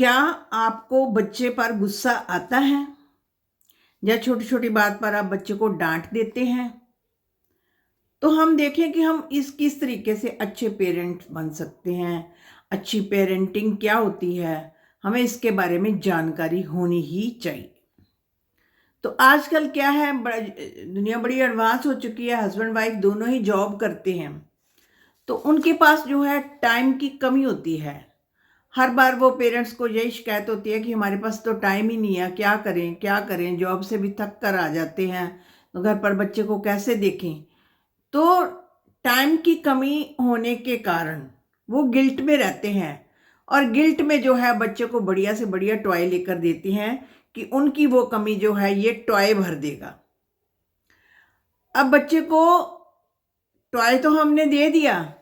क्या आपको बच्चे पर गुस्सा आता है या छोटी छोटी बात पर आप बच्चे को डांट देते हैं? तो हम देखें कि हम इस किस तरीके से अच्छे पेरेंट बन सकते हैं। अच्छी पेरेंटिंग क्या होती है, हमें इसके बारे में जानकारी होनी ही चाहिए। तो आजकल क्या है, दुनिया बड़ी एडवांस हो चुकी है। हस्बैंड वाइफ दोनों ही जॉब करते हैं, तो उनके पास जो है टाइम की कमी होती है। हर बार वो पेरेंट्स को यही शिकायत होती है कि हमारे पास तो टाइम ही नहीं है, क्या करें क्या करें, जॉब से भी थक कर आ जाते हैं तो घर पर बच्चे को कैसे देखें। तो टाइम की कमी होने के कारण वो गिल्ट में रहते हैं, और गिल्ट में जो है बच्चे को बढ़िया से बढ़िया टॉय लेकर देती हैं कि उनकी वो कमी जो है ये टॉय भर देगा। अब बच्चे को टॉय तो हमने दे दिया,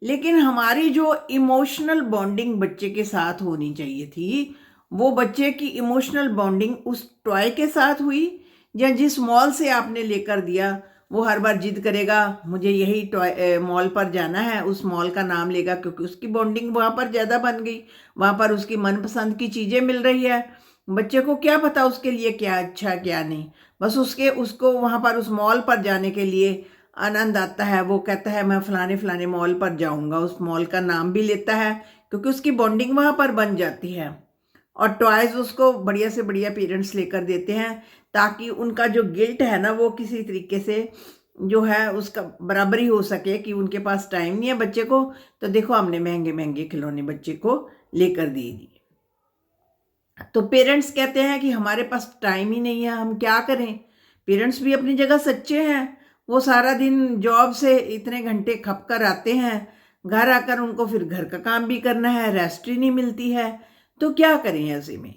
लेकिन हमारी जो इमोशनल बॉन्डिंग बच्चे के साथ होनी चाहिए थी, वो बच्चे की इमोशनल बॉन्डिंग उस टॉय के साथ हुई, या जिस मॉल से आपने लेकर दिया वो हर बार जिद करेगा मुझे यही टॉय मॉल पर जाना है, उस मॉल का नाम लेगा क्योंकि उसकी बॉन्डिंग वहाँ पर ज़्यादा बन गई, वहाँ पर उसकी मनपसंद की चीज़ें मिल रही है। बच्चे को क्या पता उसके लिए क्या अच्छा क्या नहीं, बस उसको वहाँ पर उस मॉल पर जाने के लिए आनंद आता है। वो कहता है मैं फलाने फलाने मॉल पर जाऊंगा, उस मॉल का नाम भी लेता है क्योंकि उसकी बॉन्डिंग वहाँ पर बन जाती है। और टॉयज उसको बढ़िया से बढ़िया पेरेंट्स लेकर देते हैं ताकि उनका जो गिल्ट है ना वो किसी तरीके से जो है उसका बराबरी हो सके कि उनके पास टाइम नहीं है बच्चे को, तो देखो हमने महंगे महंगे खिलौने बच्चे को लेकर दे दिए। तो पेरेंट्स कहते हैं कि हमारे पास टाइम ही नहीं है, हम क्या करें। पेरेंट्स भी अपनी जगह सच्चे हैं, वो सारा दिन जॉब से इतने घंटे खप कर आते हैं, घर आकर उनको फिर घर का काम भी करना है, रेस्ट ही नहीं मिलती है। तो क्या करें ऐसे में?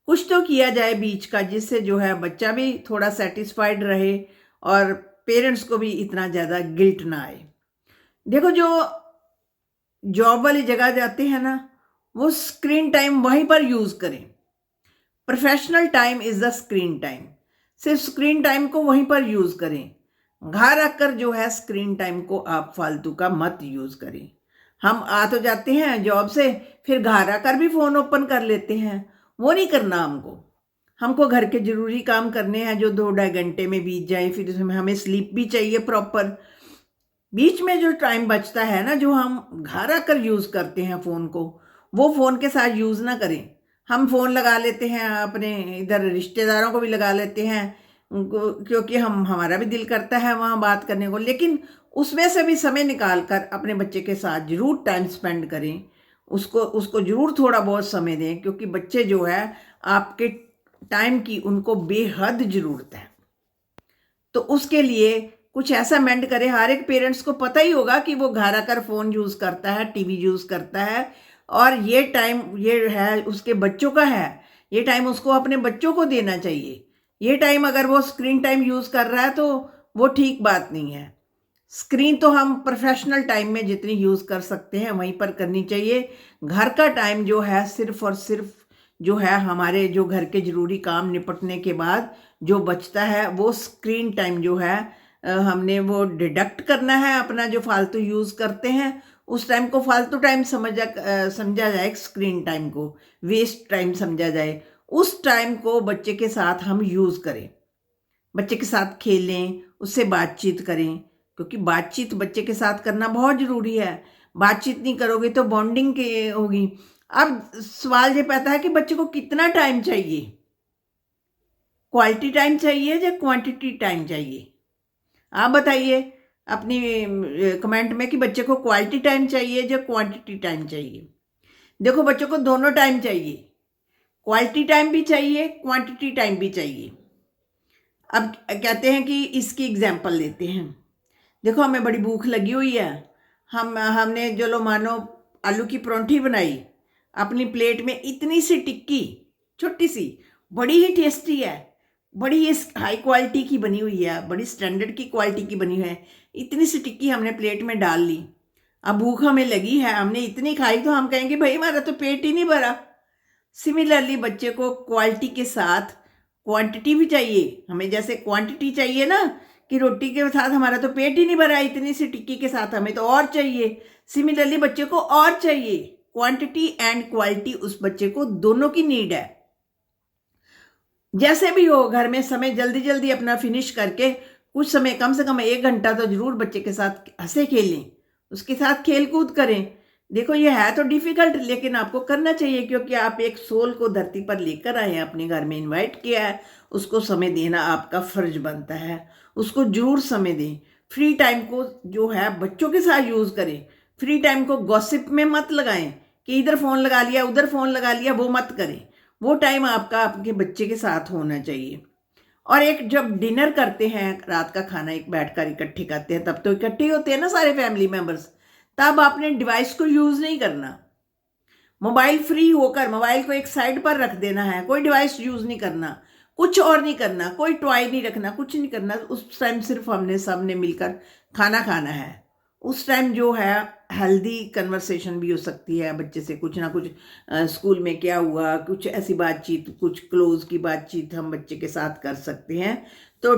कुछ तो किया जाए बीच का, जिससे जो है बच्चा भी थोड़ा सेटिस्फाइड रहे और पेरेंट्स को भी इतना ज़्यादा गिल्ट ना आए। देखो, जो जॉब वाली जगह जाते हैं ना, वो स्क्रीन टाइम वहीं पर यूज़ करें। Professional time is the screen time. सिर्फ स्क्रीन टाइम को वहीं पर यूज़ करें। घर आकर जो है स्क्रीन टाइम को आप फालतू का मत यूज़ करें। हम आ तो जाते हैं जॉब से, फिर घर आकर भी फ़ोन ओपन कर लेते हैं, वो नहीं करना हमको। हमको घर के ज़रूरी काम करने हैं जो 2-2.5 घंटे में बीत जाए, फिर उसमें हमें स्लीप भी चाहिए प्रॉपर। बीच में जो टाइम बचता है ना, जो हम घर आकर यूज़ करते हैं फ़ोन को, वो फ़ोन के साथ यूज़ ना करें। हम फ़ोन लगा लेते हैं, अपने इधर रिश्तेदारों को भी लगा लेते हैं उनको, क्योंकि हमारा भी दिल करता है वहाँ बात करने को, लेकिन उसमें से भी समय निकाल कर अपने बच्चे के साथ ज़रूर टाइम स्पेंड करें। उसको उसको ज़रूर थोड़ा बहुत समय दें, क्योंकि बच्चे जो है आपके टाइम की उनको बेहद ज़रूरत है। तो उसके लिए कुछ ऐसा मेंड करें। हर एक पेरेंट्स को पता ही होगा कि वो घर आकर फ़ोन यूज़ करता है, टीवी यूज़ करता है, और ये टाइम ये है उसके बच्चों का है। ये टाइम उसको अपने बच्चों को देना चाहिए। ये टाइम अगर वो स्क्रीन टाइम यूज़ कर रहा है तो वो ठीक बात नहीं है। स्क्रीन तो हम प्रोफेशनल टाइम में जितनी यूज़ कर सकते हैं वहीं पर करनी चाहिए। घर का टाइम जो है सिर्फ और सिर्फ जो है हमारे जो घर के ज़रूरी काम निपटने के बाद जो बचता है वो स्क्रीन टाइम जो है हमने वो डिडक्ट करना है। अपना जो फालतू यूज़ करते हैं उस टाइम को फालतू टाइम समझा जाए, स्क्रीन टाइम को वेस्ट टाइम समझा जाए। उस टाइम को बच्चे के साथ हम यूज़ करें, बच्चे के साथ खेलें, उससे बातचीत करें, क्योंकि बातचीत बच्चे के साथ करना बहुत ज़रूरी है। बातचीत नहीं करोगे तो बॉन्डिंग के होगी। अब सवाल ये पैदा है कि बच्चे को कितना टाइम चाहिए, क्वालिटी टाइम चाहिए या क्वांटिटी टाइम चाहिए? आप बताइए अपनी कमेंट में कि बच्चे को क्वालिटी टाइम चाहिए या क्वांटिटी टाइम चाहिए। देखो, बच्चों को दोनों टाइम चाहिए, क्वालिटी टाइम भी चाहिए, क्वांटिटी टाइम भी चाहिए। अब कहते हैं कि इसकी एग्जांपल लेते हैं। देखो, हमें बड़ी भूख लगी हुई है, हमने चलो मानो आलू की परांठी बनाई, अपनी प्लेट में इतनी सी टिक्की, छोटी सी, बड़ी ही टेस्टी है, बड़ी ही हाई क्वालिटी की बनी हुई है, बड़ी स्टैंडर्ड की क्वालिटी की बनी है। इतनी सी टिक्की हमने प्लेट में डाल ली। अब भूख हमें लगी है, हमने इतनी खाई, तो हम कहेंगे भाई हमारा तो पेट ही नहीं भरा। सिमिलरली बच्चे को क्वालिटी के साथ क्वांटिटी भी चाहिए। हमें जैसे क्वांटिटी चाहिए ना कि रोटी के साथ हमारा तो पेट ही नहीं भरा, इतनी सी टिक्की के साथ हमें तो और चाहिए। सिमिलरली बच्चे को और चाहिए, क्वांटिटी एंड क्वालिटी उस बच्चे को दोनों की नीड है। जैसे भी हो, घर में समय जल्दी जल्दी अपना फिनिश करके कुछ समय, कम से कम 1 घंटा तो जरूर बच्चे के साथ हंसे खेलें, उसके साथ खेल कूद करें। देखो ये है तो डिफिकल्ट, लेकिन आपको करना चाहिए, क्योंकि आप एक सोल को धरती पर लेकर आए हैं, अपने घर में इनवाइट किया है, उसको समय देना आपका फर्ज बनता है। उसको जरूर समय दें। फ्री टाइम को जो है बच्चों के साथ यूज़ करें। फ्री टाइम को गॉसिप में मत लगाएं कि इधर फ़ोन लगा लिया, उधर फ़ोन लगा लिया, वो मत करें। वो टाइम आपका आपके बच्चे के साथ होना चाहिए। और एक जब डिनर करते हैं, रात का खाना एक बैठकर इकट्ठे खाते हैं, तब तो इकट्ठे ही होते हैं ना सारे फैमिली मेंबर्स, तब आपने डिवाइस को यूज़ नहीं करना। मोबाइल फ्री होकर मोबाइल को एक साइड पर रख देना है, कोई डिवाइस यूज़ नहीं करना, कुछ और नहीं करना, कोई टॉय नहीं रखना, कुछ नहीं करना। उस टाइम सिर्फ हमने सबने मिलकर खाना खाना है। उस टाइम जो है हेल्दी कन्वर्सेशन भी हो सकती है बच्चे से, कुछ ना कुछ स्कूल में क्या हुआ, कुछ ऐसी बातचीत, कुछ क्लोज की बातचीत हम बच्चे के साथ कर सकते हैं। तो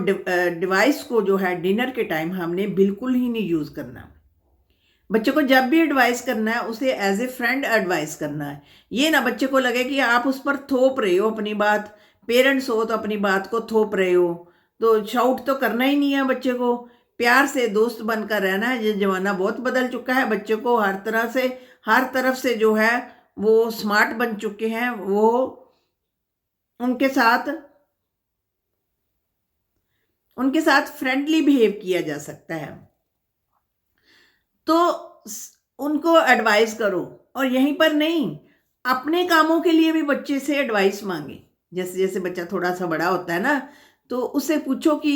डिवाइस को जो है डिनर के टाइम हमने बिल्कुल ही नहीं यूज़ करना। बच्चे को जब भी एडवाइस करना है उसे एज ए फ्रेंड एडवाइस करना है। ये ना बच्चे को लगे कि आप उस पर थोप रहे हो अपनी बात, पेरेंट्स हो तो अपनी बात को थोप रहे हो। तो शाउट तो करना ही नहीं है बच्चे को, प्यार से दोस्त बनकर रहना है। ये ज़माना बहुत बदल चुका है, बच्चे को हर तरह से, हर तरफ से जो है वो स्मार्ट बन चुके हैं, वो उनके साथ फ्रेंडली बिहेव किया जा सकता है। तो उनको एडवाइस करो, और यहीं पर नहीं, अपने कामों के लिए भी बच्चे से एडवाइस मांगे। जैसे जैसे बच्चा थोड़ा सा बड़ा होता है ना, तो उससे पूछो कि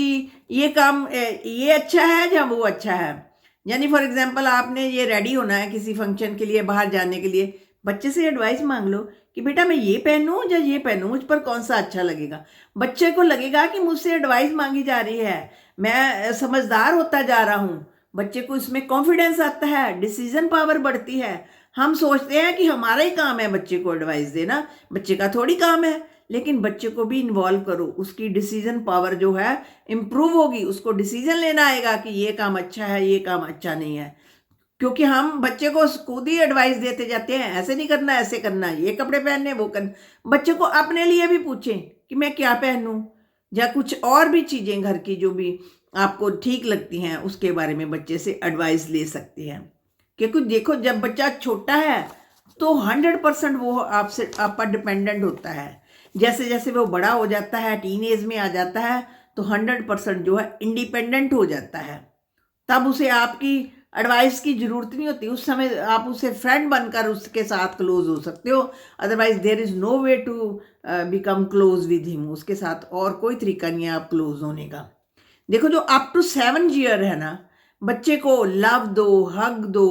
ये काम ये अच्छा है या वो अच्छा है। यानी फॉर एग्जांपल आपने ये रेडी होना है किसी फंक्शन के लिए, बाहर जाने के लिए, बच्चे से एडवाइस मांग लो कि बेटा मैं ये पहनूं या ये पहनूं, मुझ पर कौन सा अच्छा लगेगा। बच्चे को लगेगा कि मुझसे एडवाइस मांगी जा रही है, मैं समझदार होता जा रहा हूँ। बच्चे को इसमें कॉन्फिडेंस आता है, डिसीजन पावर बढ़ती है। हम सोचते हैं कि हमारा ही काम है बच्चे को एडवाइस देना, बच्चे का थोड़ी काम है। लेकिन बच्चे को भी इन्वॉल्व करो, उसकी डिसीजन पावर जो है इम्प्रूव होगी, उसको डिसीजन लेना आएगा कि ये काम अच्छा है, ये काम अच्छा नहीं है। क्योंकि हम बच्चे को खुद ही एडवाइस देते जाते हैं, ऐसे नहीं करना, ऐसे करना, ये कपड़े पहनने, वो करना। बच्चे को अपने लिए भी पूछें कि मैं क्या पहनूं, या कुछ और भी चीज़ें घर की जो भी आपको ठीक लगती हैं, उसके बारे में बच्चे से एडवाइस ले सकते हैं। क्योंकि देखो जब बच्चा छोटा है तो 100% वो आपसे, आप पर डिपेंडेंट होता है। जैसे जैसे वो बड़ा हो जाता है, टीन एज में आ जाता है, तो 100% जो है इंडिपेंडेंट हो जाता है। तब उसे आपकी एडवाइस की ज़रूरत नहीं होती। उस समय आप उसे फ्रेंड बनकर उसके साथ क्लोज हो सकते हो। Otherwise there is no way to become close with him. उसके साथ और कोई तरीका नहीं है आप क्लोज होने का। देखो जो अप टू 7 ईयर है ना, बच्चे को लव दो, हग दो,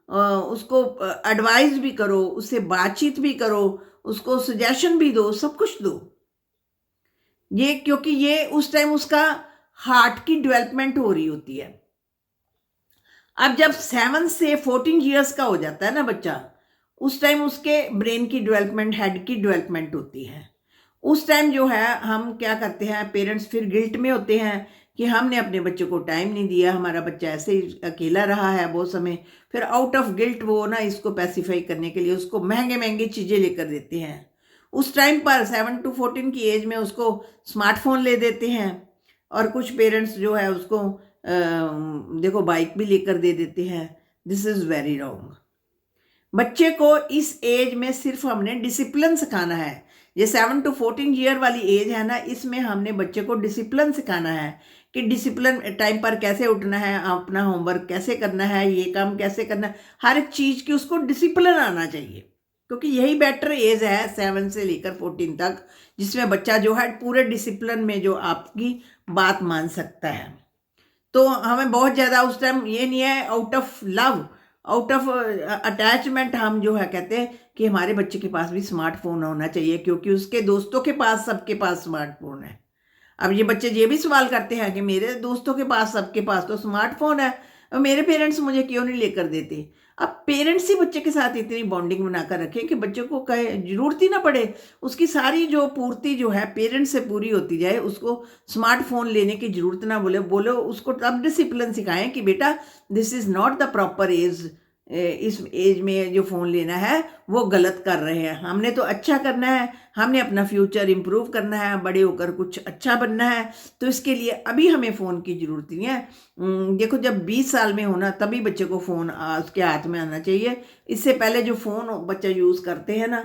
उसको एडवाइस भी करो, उससे बातचीत भी करो, उसको सजेशन भी दो, सब कुछ दो। ये क्योंकि ये उस टाइम उसका हार्ट की डेवलपमेंट हो रही होती है। अब जब 7 से 14 ईयर्स का हो जाता है ना बच्चा, उस टाइम उसके ब्रेन की डेवलपमेंट, हेड की डेवलपमेंट होती है। उस टाइम जो है हम क्या करते हैं, पेरेंट्स फिर गिल्ट में होते हैं कि हमने अपने बच्चे को टाइम नहीं दिया, हमारा बच्चा ऐसे ही अकेला रहा है बहुत समय। फिर आउट ऑफ गिल्ट वो ना इसको पैसिफाई करने के लिए उसको महंगे महंगे चीज़ें लेकर देते हैं। उस टाइम पर 7 to 14 की एज में उसको स्मार्टफोन ले देते हैं, और कुछ पेरेंट्स जो है उसको देखो बाइक भी लेकर दे देते हैं। This is very wrong. बच्चे को इस एज में सिर्फ हमने डिसिप्लिन सिखाना है। ये 7 to 14 ईयर वाली एज है ना, इसमें हमने बच्चे को डिसिप्लिन सिखाना है कि डिसिप्लिन टाइम पर कैसे उठना है, अपना होमवर्क कैसे करना है, ये काम कैसे करना है, हर एक चीज़ की उसको डिसिप्लिन आना चाहिए। क्योंकि यही बेटर एज है 7 से लेकर 14 तक, जिसमें बच्चा जो है पूरे डिसिप्लिन में जो आपकी बात मान सकता है। तो हमें बहुत ज़्यादा उस टाइम ये नहीं है out of love, out of attachment, हम जो है कहते हैं कि हमारे बच्चे के पास भी स्मार्टफोन होना चाहिए, क्योंकि उसके दोस्तों के पास, सबके पास स्मार्टफोन है। अब ये बच्चे ये भी सवाल करते हैं कि मेरे दोस्तों के पास, सबके पास तो स्मार्टफोन है, और मेरे पेरेंट्स मुझे क्यों नहीं लेकर देते। अब पेरेंट्स ही बच्चे के साथ इतनी बॉन्डिंग बनाकर रखें कि बच्चे को कहे, जरूरत ही ना पड़े, उसकी सारी जो पूर्ति जो है पेरेंट्स से पूरी होती जाए, उसको स्मार्टफोन लेने की जरूरत ना बोले उसको तब डिसिप्लिन सिखाएं कि बेटा this is not the proper age इस एज में जो फ़ोन लेना है वो गलत कर रहे हैं। हमने तो अच्छा करना है, हमने अपना फ्यूचर इम्प्रूव करना है, बड़े होकर कुछ अच्छा बनना है, तो इसके लिए अभी हमें फ़ोन की ज़रूरत नहीं है। देखो, जब 20 साल में होना तभी बच्चे को फ़ोन उसके हाथ में आना चाहिए। इससे पहले जो फ़ोन बच्चा यूज़ करते हैं ना,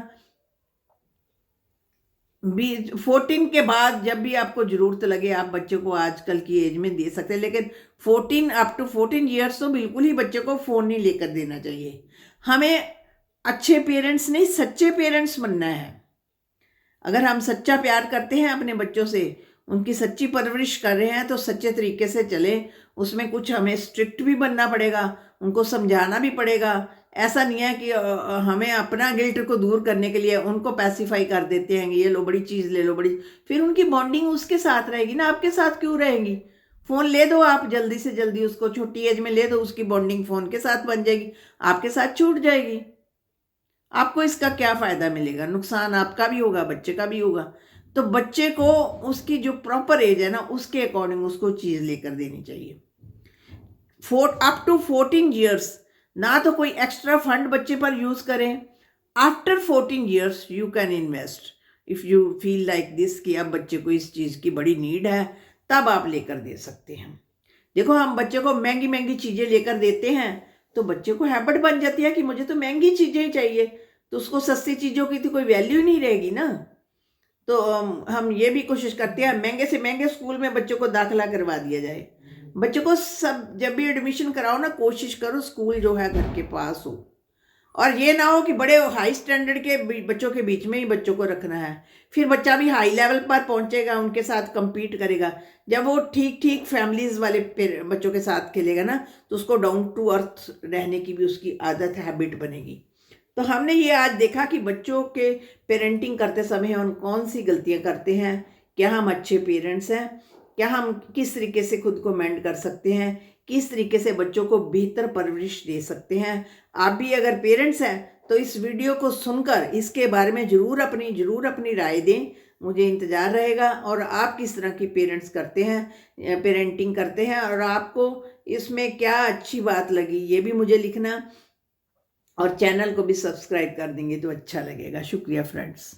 14 के बाद जब भी आपको ज़रूरत लगे आप बच्चे को आजकल की एज में दे सकते हैं, लेकिन 14 अप टू 14 ईयर्स तो बिल्कुल ही बच्चे को फ़ोन नहीं लेकर देना चाहिए। हमें अच्छे पेरेंट्स नहीं, सच्चे पेरेंट्स बनना है। अगर हम सच्चा प्यार करते हैं अपने बच्चों से, उनकी सच्ची परवरिश कर रहे हैं, तो सच्चे तरीके से चलें। उसमें कुछ हमें स्ट्रिक्ट भी बनना पड़ेगा, उनको समझाना भी पड़ेगा। ऐसा नहीं है कि हमें अपना गिल्ट को दूर करने के लिए उनको पैसिफाई कर देते हैं, ये लो बड़ी चीज़ ले लो बड़ी, फिर उनकी बॉन्डिंग उसके साथ रहेगी ना, आपके साथ क्यों रहेगी? फ़ोन ले दो आप जल्दी से जल्दी, उसको छोटी एज में ले दो, उसकी बॉन्डिंग फ़ोन के साथ बन जाएगी, आपके साथ छूट जाएगी। आपको इसका क्या फ़ायदा मिलेगा? नुकसान आपका भी होगा, बच्चे का भी होगा। तो बच्चे को उसकी जो प्रॉपर एज है ना, उसके अकॉर्डिंग उसको चीज़ लेकर देनी चाहिए। अप टू 14 ईयर्स ना तो कोई एक्स्ट्रा फंड बच्चे पर यूज़ करें। After 14 years you can invest if you feel like this कि अब बच्चे को इस चीज़ की बड़ी नीड है, तब आप लेकर दे सकते हैं। देखो, हम बच्चे को महंगी महंगी चीज़ें लेकर देते हैं तो बच्चे को हैबिट बन जाती है कि मुझे तो महंगी चीज़ें ही चाहिए, तो उसको सस्ती चीज़ों की तो कोई वैल्यू ही नहीं रहेगी ना। तो हम ये भी कोशिश करते हैं महंगे से महंगे स्कूल में बच्चों को दाखिला करवा दिया जाए। बच्चों को सब जब भी एडमिशन कराओ ना, कोशिश करो स्कूल जो है घर के पास हो, और ये ना हो कि बड़े हाई स्टैंडर्ड के बच्चों के बीच में ही बच्चों को रखना है। फिर बच्चा भी हाई लेवल पर पहुंचेगा, उनके साथ compete करेगा। जब वो ठीक ठीक फैमिलीज वाले बच्चों के साथ खेलेगा ना, तो उसको डाउन टू अर्थ रहने की भी उसकी आदत हैबिट बनेगी। तो हमने ये आज देखा कि बच्चों के पेरेंटिंग करते समय हम कौन सी गलतियां करते हैं, क्या हम अच्छे पेरेंट्स हैं, क्या हम किस तरीके से खुद को मेंड कर सकते हैं, किस तरीके से बच्चों को बेहतर परवरिश दे सकते हैं। आप भी अगर पेरेंट्स हैं तो इस वीडियो को सुनकर इसके बारे में ज़रूर अपनी राय दें, मुझे इंतज़ार रहेगा। और आप किस तरह की पेरेंट्स करते हैं, पेरेंटिंग करते हैं, और आपको इसमें क्या अच्छी बात लगी ये भी मुझे लिखना, और चैनल को भी सब्सक्राइब कर देंगे तो अच्छा लगेगा। शुक्रिया फ्रेंड्स।